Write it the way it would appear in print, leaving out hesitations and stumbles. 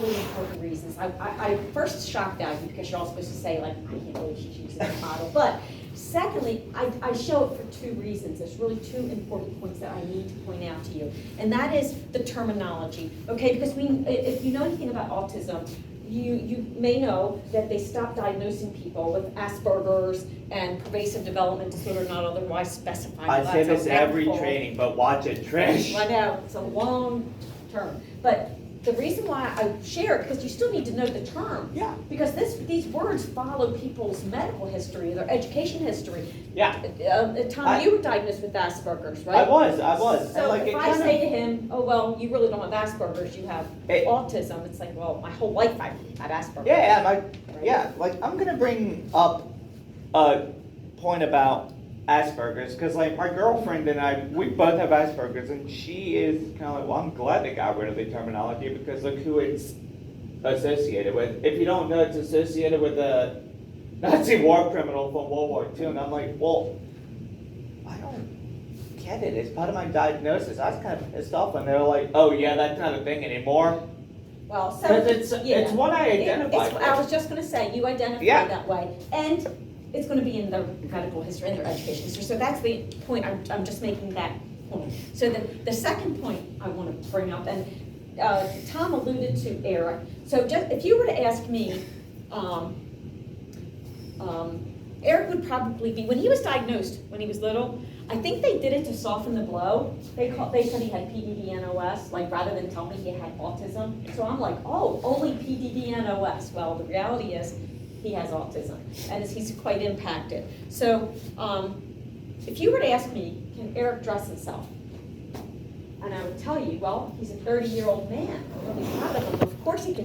really important reasons. I first shocked at you because you're all supposed to say, like, I can't believe she's using that model. But secondly, I show it for two reasons. There's really two important points that I need to point out to you. And that is the terminology, okay? Because if you know anything about autism, you may know that they stopped diagnosing people with Asperger's and pervasive development disorder not otherwise specified. I say this every training, but watch it, Trish. I know, it's a long term. But the reason why I share it, because you still need to know the term. Yeah. Because these words follow people's medical history, their education history. Yeah. Tom, you were diagnosed with Asperger's, right? I was. So and if I say to him, oh, well, you really don't have Asperger's, you have autism, it's like, well, my whole life I've had Asperger's. Like I'm gonna bring up a point about Asperger's, because like my girlfriend and I, we both have Asperger's, and she is kind of like, well, I'm glad they got rid of the terminology because look who it's associated with. If you don't know, it's associated with a Nazi war criminal from World War II, and I'm like, well, I don't get it. It's part of my diagnosis. I was kind of pissed off when they were like, oh yeah, that's not a thing anymore. Well, so because it's what I identify with. I was just going to say, you identify that way, and it's going to be in their medical history and their education history. So that's the point. I'm just making that point. So the second point I want to bring up, and Tom alluded to Eric. So just if you were to ask me, Eric would probably be, when he was diagnosed when he was little, I think they did it to soften the blow. They said he had PDD-NOS, like rather than tell me he had autism. So I'm like, oh, only PDD-NOS. Well, the reality is he has autism, and he's quite impacted. So if you were to ask me, can Eric dress himself? And I would tell you, well, he's a 30-year-old man. I'm really proud of him. Of course he can.